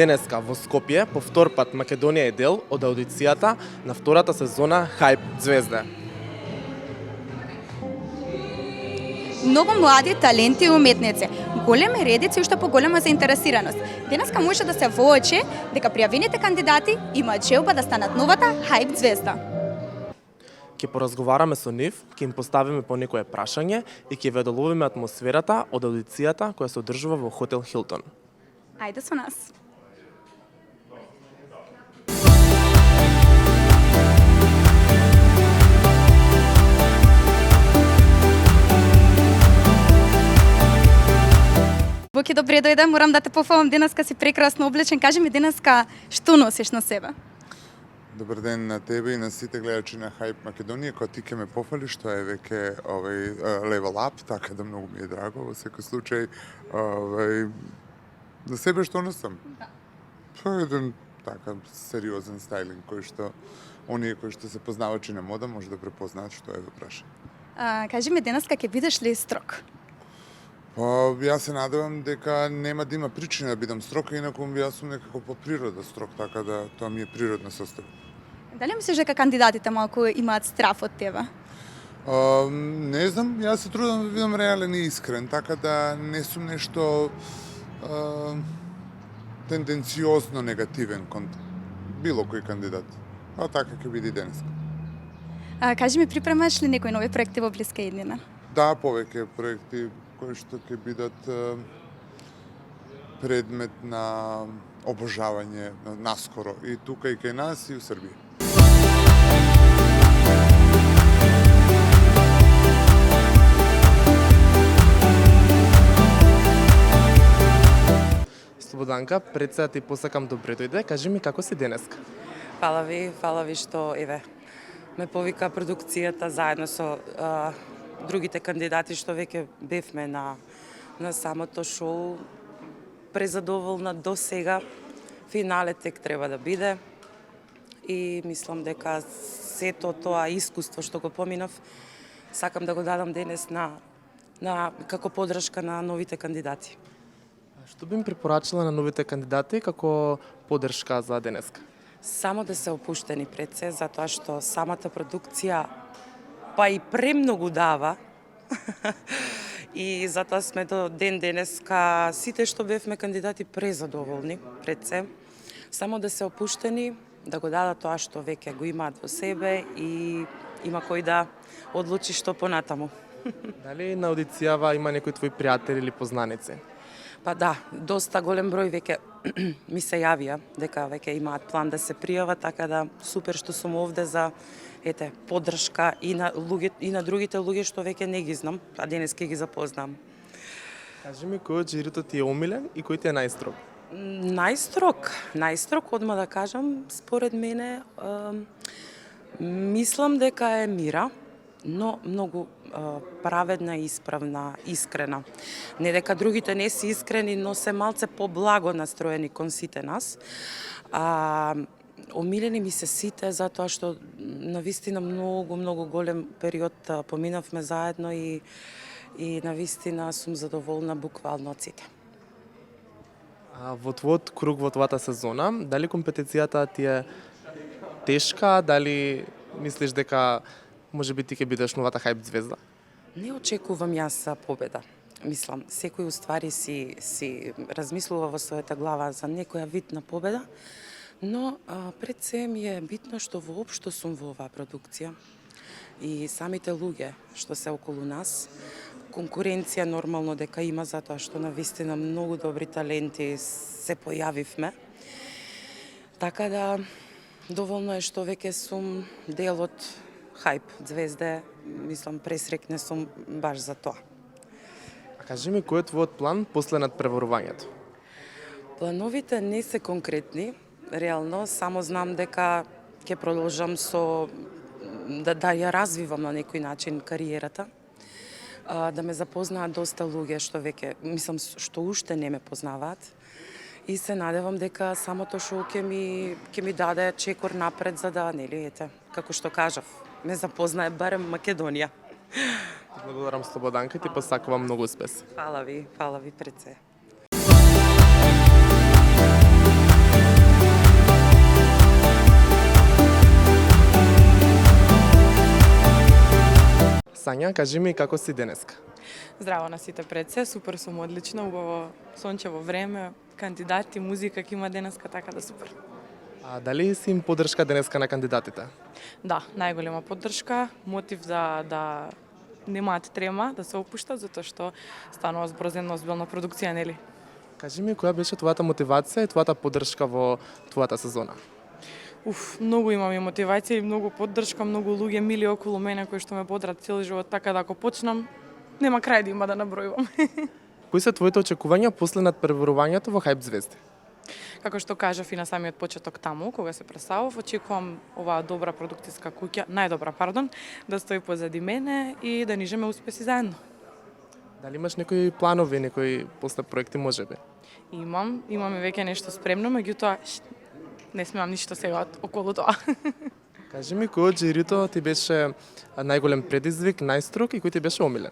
Денеска во Скопје по втор пат Македонија е дел од аудицијата на втората сезона Хајп Звезде. Многу млади таленти и уметници, големи редици и уште поголема заинтересираност. Денеска може да се воочи дека пријавените кандидати имаат желба да станат новата Хајп Звезда. Ќе поразговараме со нив, ќе им поставиме по некое прашање и ќе ве доловиме атмосферата од аудицијата која се одржува во хотел Хилтон. Ајде со нас. Боки, добре дојде, морам да те пофалам, денеска си прекрасно облечен. Кажи ми денеска што носиш на себе? Добар ден на тебе и на сите гледачи на Хајп Македонија, која ти ке ме пофали, што е веќе level up, така да многу ми е драго во секој случај. За себе што носам? Па еден така сериозен стајлинг кој што оние кои што се познавачи на мода може да препознаат што е во прашање. Кажи ми денеска ќе бидеш ли строг? Па, јас се надевам дека нема да има причина да бидам строг, инаку јас сум некако по природа строг, така да тоа ми е природна состава. Дали мислиш дека кандидатите малку имаат страф од тебе? Не знам, јас се трудам да бидам реален и искрен, така да не сум нешто тенденциозно негативен кон било кој кандидат. А така ќе биде денеска. Кажи ми, припремаш ли некои нови проекти во блиска иднина? Да, повеќе проекти кои што ќе бидат предмет на обожавање наскоро и тука и кај нас и у Србија. Слободанка, пред се да ти посакам добре дојде, кажи ми како си денеска? Фала ви што ме повика продукцијата заедно со другите кандидати што веќе бевме на самото шоу. Презадоволна до сега. Финале тек треба да биде. И мислам дека сето тоа искуство што го поминав, сакам да го дадам денес како поддршка на новите кандидати. Што би им препорачала на новите кандидати како поддршка за денеска? Само да се опуштени пред се, затоа што самата продукција па и премногу дава. И затоа сме до ден денеска сите што бевме кандидати презадоволни пред се. Само да се опуштени, да го дадат тоа што веќе го имаат во себе и има кој да одлучи што понатаму. Дали на аудицијава има некои твои пријатели или познаници? Па да, доста голем број веќе ми се јавија дека веќе имаат план да се пријават, така да супер што сум овде за поддршка и на другите луѓе што веќе не ги знам, а денес ќе ги запознам. Кажи ми кој од жирито ти е омилен и кој ти е најстрог? Најстрог, одма да кажам, според мене, мислам дека е Мира, но многу праведна, исправна, искрена. Не дека другите не се искрени, но се малце поблаго настроени кон сите нас. Омилени ми се сите, затоа што навистина многу голем период поминавме заедно и навистина сум задоволна буквално од сите. Во твојот круг во твојата сезона, дали компетицијата ти е тешка, дали мислиш дека може би ти ќе бидеш новата Хајп Звезда? Не очекувам јас победа. Мислам, секој уствари си размислува во својата глава за некоја вид на победа, но пред се ми е битно што воопшто сум во оваа продукција и самите луѓе што се околу нас. Конкуренција нормално дека има, затоа што навистина многу добри таленти се појавивме. Така да доволно е што веќе сум дел од Хајп Звезде, мислам пресрекна сум баш за тоа. А кажи ми кој е твојот план после надпреварувањето? Плановите не се конкретни, реално само знам дека ќе продолжам да ја развивам на некој начин кариерата, да ме запознаат доста луѓе што уште не ме познаваат. И се надевам дека самото шоу ќе ми даде чекор напред за да, како што кажав, ме запознае барем Македонија. Благодарам Слободанка и ти посакувам многу успех. Фала ви пред се. Сања, кажи ми како си денеска? Здраво на сите пред се, супер сум одлично, убаво сончево време, кандидати, музика ќе има денеска, така да супер. А дали си им поддршка денеска на кандидатите? Да, најголема поддршка, мотив да немаат трема, да се опуштат, затоа што станува збор за една озбилна продукција, нели? Кажи ми која беше твојата мотивација и твојата поддршка во твојата сезона? Многу имам и мотивација и многу поддршка, многу луѓе мили околу мене кои што ме бодрат цел живот, така да ако почнам, нема крај да има да набројувам. Кои се твоите очекувања после надпреварувањето во Хајп звезди? Како што кажав и на самиот почеток таму, кога се представав, очекувам оваа добра продукцијска куќа, најдобра, да стои позади мене и да нижеме успеси заедно. Дали имаш некои планови, некои после проекти можеби? Имаме веќе нешто спремно, меѓутоа не смеам ништо сега околу тоа. Кажи ми кој од жирито ти беше најголем предизвик, најстрог и кој ти беше омилен?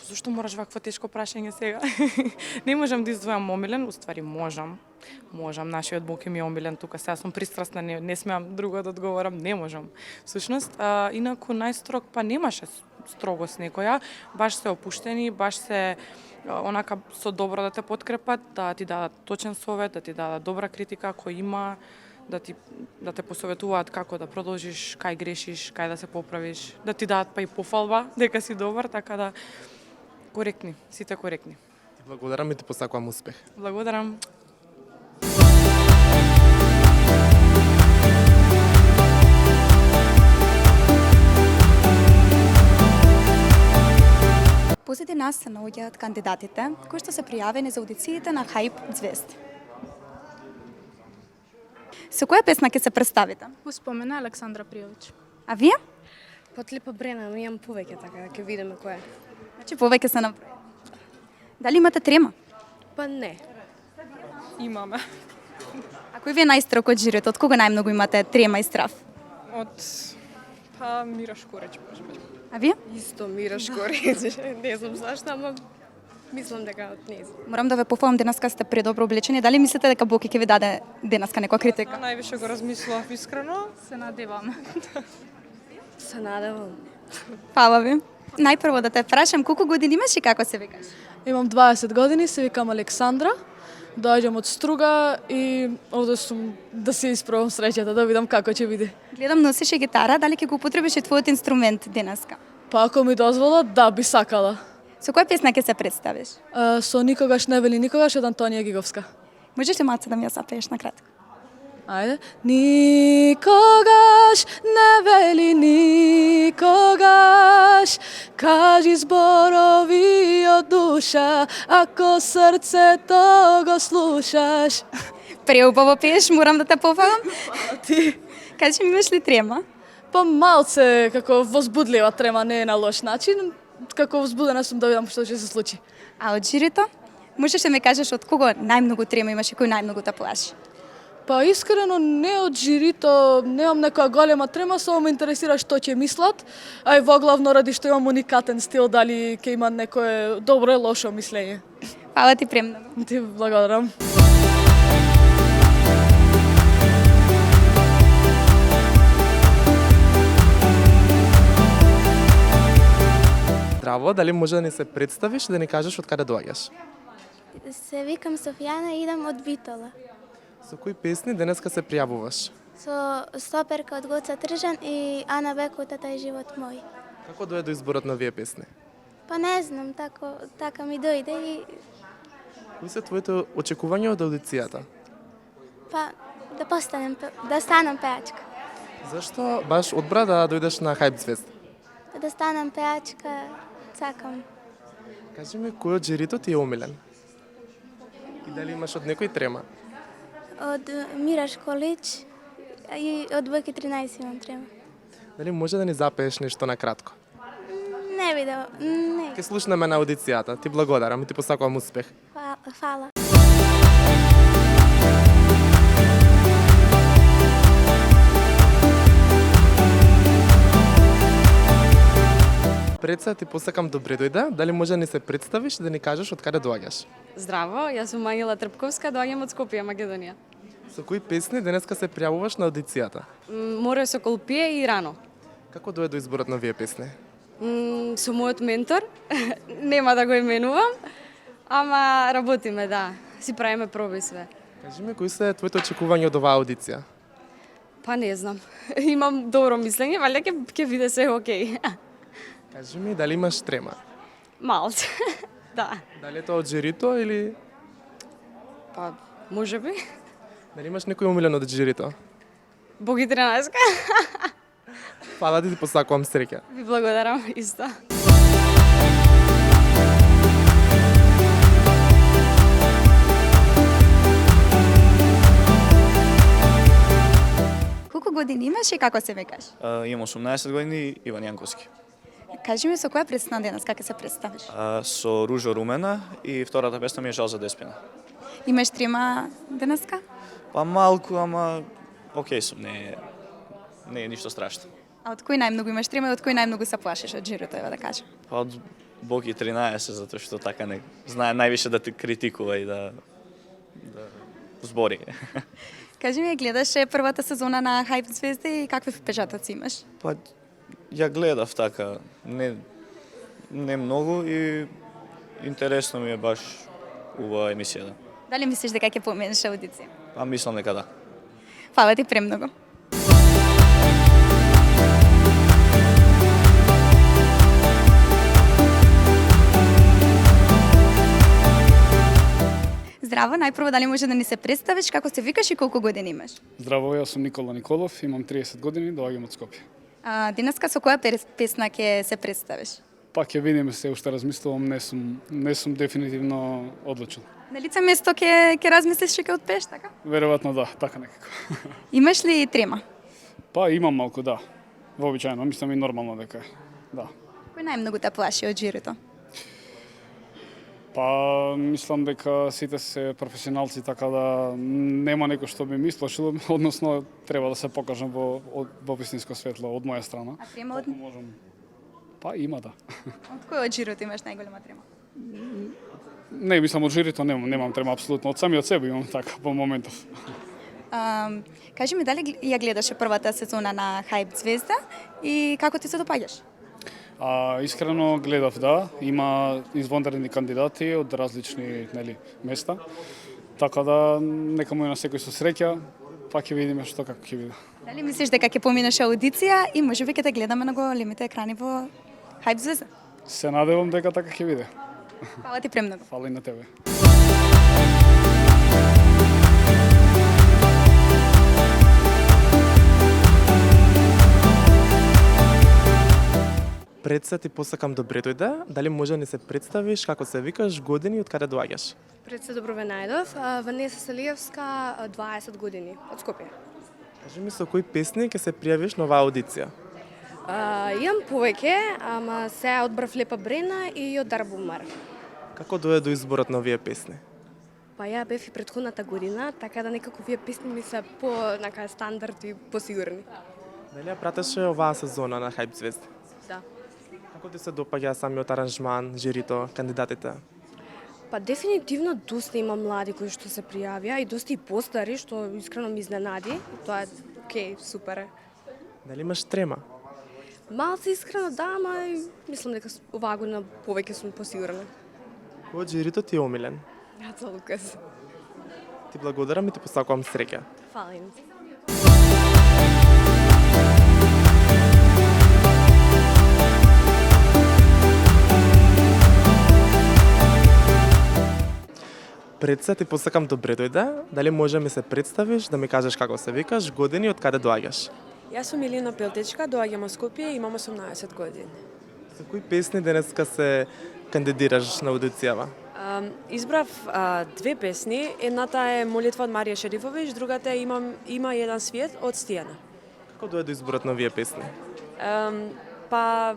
Зошто мораш вакво тешко прашање сега? Не можам да издвојам омилен, уствари можам. Нашиот Бог ми е омилен тука, сега сум пристрасна, не смеам друго да одговорам, не можам. Всушност, инаку најстрог па немаше строгост некоја, баш се опуштени, баш се онака со добро да те подкрепат, да ти дадат точен совет, да ти дадат добра критика кој има, да те посоветуваат како да продолжиш, кај грешиш, кај да се поправиш, да ти дадат па и пофалба дека си добар, така да коректни, сите коректни. Ти благодарам и ти посакувам успех. Благодарам. Позади нас се наоѓаат кандидатите кои што се пријавени за аудициите на Хајп звезди. Со која песна ќе се представите? Успомена Александра Пријовиќ. А вие? Потлипа Брена, но имам повеќе, така да ќе видиме која. Значи повеќе се наброи. Дали имате трема? Па не. Имаме. А кој ви е најстрог од жирито? Од кога најмногу имате трема и страв? Мира Шкореќ, можеби. А вие? Исто Мира Шкореќ. Не знам зашто, ама мислам дека од нејзе. Морам да ве пофалам, денеска сте предобро облечени. Дали мислите дека Боки ќе ви даде денеска некоја критика? Највише го размислував искрено, се надевам. Се надевам. Фала ви. Најпрво да те прашам колку години имаш и како се викаш? Имам 20 години, се викам Александра. Доаѓам од Струга и овде сум да се испробам среќата, да видам како ќе биде. Гледам носиш и гитара, дали ќе го употребиш и твојот инструмент денеска? Па ако ми дозволат, да, би сакала. Со која песна ќе се представиш? Со Никогаш не вели никогаш од Антонија Гиговска. Можеш ли малце да ми ја запееш на кратко? Ајде. Никогаш не вели никогаш, кажи зборови од душа, ако срцето го слушаш. Преубаво пееш, морам да те пофалам. Ти? Кажи ми, имаш ли трема? Па малце како возбудлива трема, не е на лош начин, како возбудена сум да видам што ќе се случи. А од жирито? Можеш да ми кажеш од кого најмногу трема имаш и кој најмногу те плаши? Па искрено не од жирито, немам некоја голема трема, само ме интересира што ќе мислат, а и воглавно ради што имам уникатен стил, дали ќе има некое добро и лошо мислење. Фала ти премногу. Ти благодарам. Здраво, дали може да ни се представиш и да ни кажеш од каде доаѓаш? Се викам Софијана и идам од Битола. Со кои песни денеска се пријавуваш? Со Стоперка од Гоца Тржан и Ана Беков Тај живот мој. Како дојде до изборот на овие песни? Па не знам, така ми дојде и Кои се твоите очекувања од аудицијата? па да станам пеачка. Зашто баш одбра да дојдеш на Хајп звезди? Да станам пеачка, сакам. Кажи ми кој од жирито ти е омилен? И дали имаш од некој трема? Од Мира Школич и од Боки 13 имам трема. Дали може да ни запееш нешто на кратко? Не видел, не. Ке слушнеме на аудицијата. Ти благодарам и ти посакувам успех. Фала. Пред се ти посакам добре дојде. Дали може да ни се представиш и да ни кажеш од каде доаѓаш? Здраво, јас сум Мањела Трпковска, доаѓам од Скопје, Македонија. Со кои песни денеска се пријавуваш на аудицијата? Море со Колпие и Рано. Како дојде до изборот на овие песни? Со мојот ментор, нема да го именувам, ама работиме, да. Си правиме проби све. Кажи ми, кои се твоите очекувања од оваа аудиција? Па не знам. Имам добро мислење, валја ќе биде се окей. Кажи ми, дали имаш трема? Малце. Да. Дали е тоа од жирито или Па, може би. дали имаш некој омилен од жирито? Боги 13. Фала ти посакувам среќа. Ви благодарам исто. Колку години имаш и како се викаш? Имам 18 години, Иван Јанковски. Кажи ми со која представа денес, како се представиш? Со Ружо Румена и втората песна ми е Жал за Деспина. Имаш трема денеска? Па малку, ама окей сум, не е ништо страшно. А од кој најмногу имаш трема и од кој најмногу се плашиш од жирото, ева да кажам? Па од Боги 13, затоа што така не знае највише да те критикува и да збори. Кажи ми, гледаше првата сезона на Хајп звезди и какви впечатоци имаш? Па ја гледав така, не многу и интересно ми е баш ова емисија. Дали мислиш дека ќе поменеш аудиција? Па мислам дека да. Фала ти премногу. Здраво, најпрво дали може да ни се представиш, како се викаш и колку години имаш? Здраво, јас сум Никола Николов, имам 30 години, доаѓам од Скопје. Денеска со која песна ќе се представиш? Па ќе видиме, се уште размислувам, не сум дефинитивно одлучен. На лице место ќе размислиш и ќе отпееш, така? Веројатно да, така некако. Имаш ли трема? Па имам малку, да. Вообичаено, мислам и нормално дека е. Да. Кој најмногу те плаши од жирито? Па мислам дека сите се професионалци, така да нема некој што би ми сплашило, односно треба да се покажам во вистинско светло од моја страна. А трема од... Можам. Па има, да. Од кој од жирото имаш најголема трема? Не, мислам од жирито немам трема апсолутно, од самиот себе имам така по моментов. Кажи ми, дали ја гледаше првата сезона на Хајп звезда и како ти се допаѓаш? Искрено гледав, да, има извонредни кандидати од различни места, така да нека му е на секој со среќа, па ќе видиме што како ќе биде. Дали мислиш дека ќе поминеш аудиција и можеби ќе те гледаме на големите екрани во Хајп звезда? Се надевам дека така ќе биде. Фала ти премногу. Фала и на тебе. Пред се ти посакам добре дојде, дали може да ни се представиш, како се викаш, години и од каде доаѓаш? Пред се Доброве најдов, Ванеса Салиевска, 20 години, од Скопје. Кажи ми, со кои песни ќе се пријавиш на оваа аудиција? Имам повеќе, ама се одбрав Лепа Брена и од Дарбумар. Како дојде до изборот на овие песни? Па ја бев и претходната година, така да некако овие песни ми се по стандард и посигурни. Дали ја пратеше оваа сезона на Хајп звезди? Да. Како ти се допаѓа самиот аранжман, жирито, кандидатите? Па дефинитивно доста има млади кои што се пријавија и доста и постари, што искрено ми изненади. Тоа е окей, супер е. Дали имаш трема? Малце искрено да, ама мислам дека оваа година повеќе сум посигурна. Кој од жирито ти е омилен? Јаца Лукас. Ти благодарам и ти посакувам среќа. Фала им. Пред се ти посакам добре дојде, дали може да ми се представиш, да ми кажеш како се викаш, години и од каде доаѓаш? Јас сум Илина Пелтечка, доаѓам од Скопје и имам 18 години. Со кои песни денеска се кандидираш на аудицијава? Избрав две песни, едната е Молитва од Марија Шерифовиќ, другата е Има еден свет од Стијана. Како дојде до изборот на овие песни? Па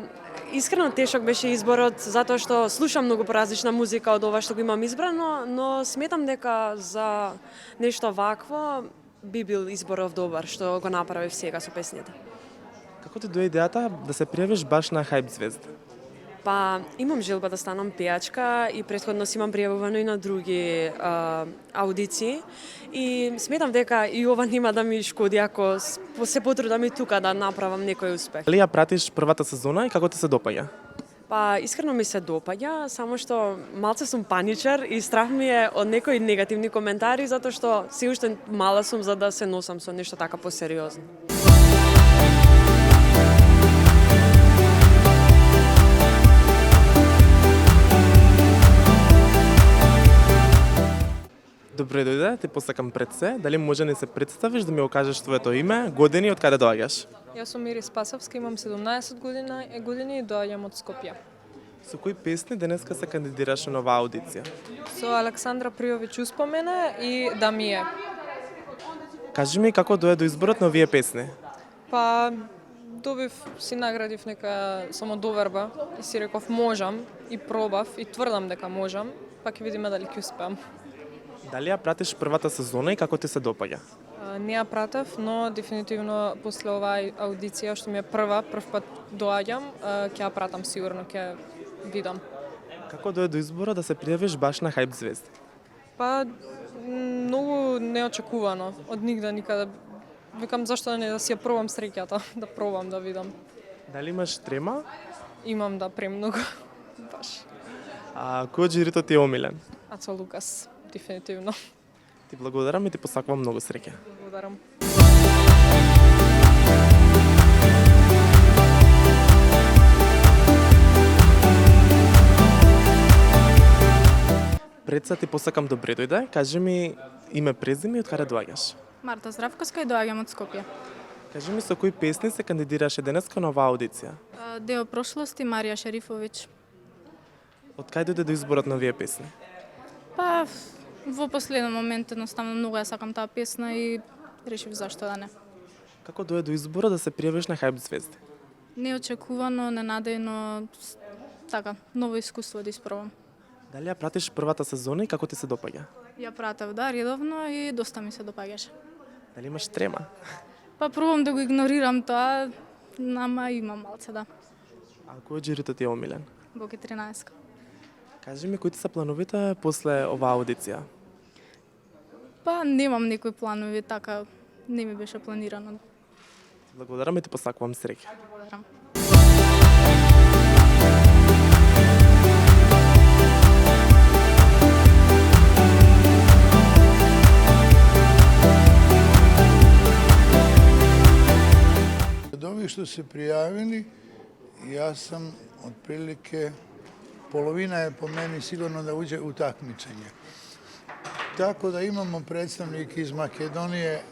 искрено тешок беше изборот затоа што слушам многу поразлична музика од ова што го имам избрано, но сметам дека за нешто вакво би бил изборов добар што го направив сега со песните. Како ти дојде идејата да се пријавиш баш на Хајп звезда? Па Па имам желба да станам пејачка и претходно си имам пријавувано и на други аудиции и сметам дека и ова нема да ми шкоди ако се потрудам и тука да направам некој успех. Дали ја пратиш првата сезона и како ти се допаѓа? Па искрено ми се допаѓа, само што малце сум паничар и страх ми е од некои негативни коментари затоа што се уште мала сум за да се носам со нешто така посериозно. Добре дојде, те посакам пред се. Дали може да се представиш, да ми го кажеш твоето име, години и од каде доаѓаш? Јас сум Ирис Спасовска, имам 17 години и доаѓам од Скопје. Со кои песни денеска се кандидираш на оваа аудиција? Со Александра Пријовиќ успомене и Да ми е. Кажи ми како дојде до изборот на овие песни? Па добив, си наградив нека самодоверба и си реков можам и пробав и тврдам дека можам, па ќе видиме дали ќе успеам. Дали ја пратиш првата сезона и како ти се допаѓа? Не ја пратев, но дефинитивно после оваа аудиција што ми е прв пат доаѓам, ќе ја пратам сигурно, ќе видам. Како дојде до изборот да се пријавиш баш на Хајп звезди? Па многу неочекувано, од нигде никаде. Викам зашто не да си ја пробам среќата, да пробам да видам. Дали имаш трема? Имам да премногу, баш. А кој од жирито ти е омилен? Ацо Лукас, дефинитивно. Ти благодарам и ти посакувам многу среќа. Благодарам. Пред се ти посакам добре дојде. Кажи ми име, презиме и од каде доаѓаш? Марта Здравковска и доаѓам од Скопје. Кажи ми со кои песни се кандидираше денеска на оваа аудиција? Део прошлости, Марија Шерифовиќ. Од кај дојде до изборот на овие песни? Па во последен момент едноставно многу ја сакам таа песна и решив зашто да не. Како дојде до изборот да се пријавиш на Хајп звезди? Неочекувано, ненадејно, така, ново искуство да испробам. Дали ја пратиш првата сезона и како ти се допаѓа? Ја пратев, да, редовно и доста ми се допаѓаше. Дали имаш трема? Па пробам да го игнорирам тоа, ама имам малце, да. А кој од жирито ти е омилен? Боки 13. Кажи ми кои ти се плановите после оваа аудиција? Па немам некои планови, така не ми беше планирано. Благодарам и ти посакувам среќа. Благодарам. Од ових што се пријавили, јас сам отприлике половина е по мене сигурно да уđe у такмичење. Така да имамо представники из Македонije,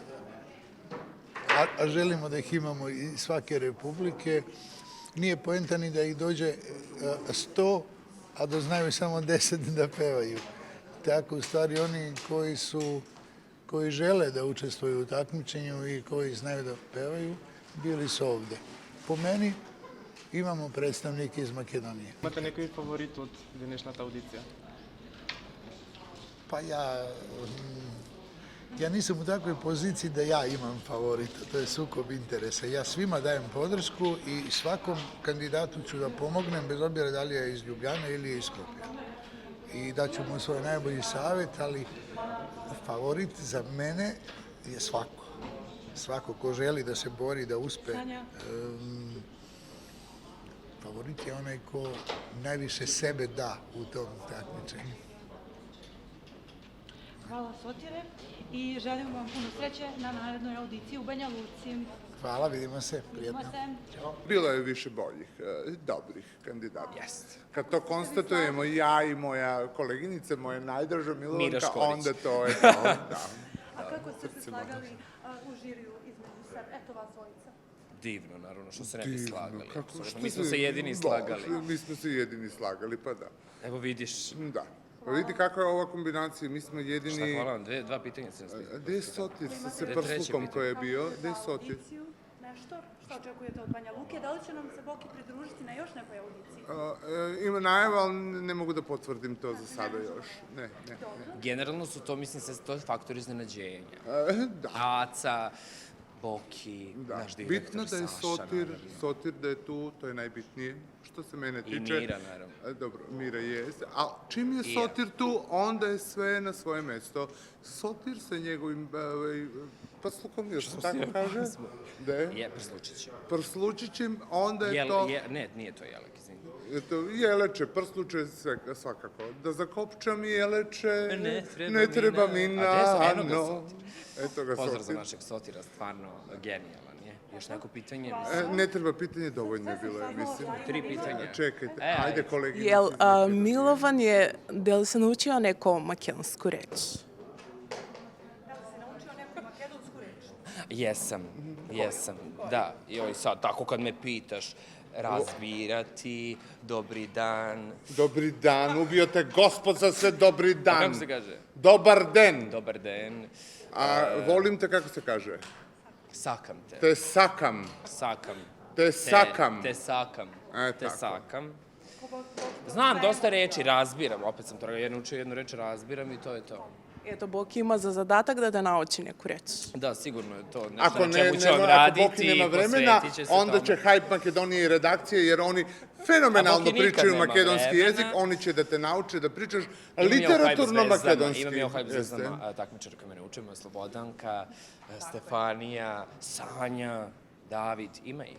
a želimo da ih imamo iz svake republike. Nije poenta ni da ih dođe 100, a da znaju samo 10 da pevaju. Tako u stvari oni koji žele da učestvuju u takmičenju i koji znaju da pevaju, bili su ovde. Po meni imamo predstavnike iz Makedonije. Imate некој фаворит од денешната аудиција? Pa ja nisam u takvoj poziciji da ja imam favorita, to je sukob interesa. Ja svima dajem podršku i svakom kandidatu ću da pomognem, bez obzira da li je iz Ljubljane ili je iz Skopja. I daću mu svoj najbolji savjet, ali favorit za mene je svako. Svako ko želi da se bori, da uspe. Favorit je onaj ko najviše sebe da u tom takmičenju. Hvala Sotire i želim vam puno sreće na narednoj audiciji u Banja Luci. Hvala, vidimo se, prijetno. Bilo je više boljih, dobrih kandidata. Kad to konstatujemo ja i moja koleginica, moja najdraža Milonka, onda to je to. A kako ste se slagali u žiriju između sebe? Eto vas dvojica. Divno, naravno, što se ne bi slagali. Mi smo se jedini slagali. Mi smo se jedini slagali, pa da. Evo vidiš. Da. Pa vidi kakva je ova kombinacija, mi smo jedini... Šta, hvala vam, dva pitanja sam slijedila. Gde je Sotir sa prslukom koji je bio? Gde je Sotir? Nešto što očekujete od Banja Luke, da li će nam se Boki pridružiti na još nekoj audiciji? Ima najava, ali ne mogu da potvrdim to za sada još. Ne. Generalno su to, mislim, to je faktor iznenađenja. Da. Aca, Boki, Da. naš direktor Bitno da je Saša, Sotir, naravno. Sotir da je tu, to je najbitnije. Što se mene I tiče... Mira, naravno. Dobro, Mira jeste. A čim je I Sotir tu, onda je sve na svoje mesto. Sotir sa njegovim prslukom, još se tako kaže? Da je? Prslučić. Prslučićem, onda je to... Ne, nije to Jelek, izvini. Jeleče, prsluče svakako. Da zakopčam jeleče, Ne ne treba mi A gde no. Sotir? Eto ga Pozdrav za Sotir. našeg Sotira, stvarno genijalan je. Još neko pitanje? Ne treba pitanje, dovoljno je bilo, mislim. 3 pitanja. Čekajte, ajde kolegi. Jel Milovan je, da li se naučio neko makedonsku reč? Jesam, da. Joj, sad, tako kad me pitaš, razbirati, dobri dan. Dobri dan, ubio te gospod za sve, dobri dan. Kako se kaže? Dobar den. Dobar den. A volim te, kako se kaže? Sakam te. Te sakam. Sakam. Te sakam. Te sakam. Te tako. sakam. Znam dosta reči, razbiram, opet sam toga naučio jednu reč, razbiram i to je to. Eto, Boki ima za zadatak da te nauči neku reč. Da, sigurno je to nešto Ako na čemu će on ako raditi, Boki nema vremena, posvetit će se onda tome. će Hype Makedonije i redakcije, jer oni fenomenalno Boki nikad pričaju nema makedonski vremena. jezik, oni će da te nauče da pričaš Imam literaturno makedonski. Imam ja u Hype zvezdama takmičara koji mene učimo, Slobodanka, Stefanija, Sanja, David, ima ih.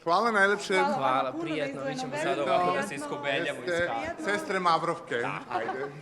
Hvala najlepše. Hvala, prijatno, mi ćemo sad ovako da se iskobeljamo iz kafe. Sestre Mavrovke, ajde.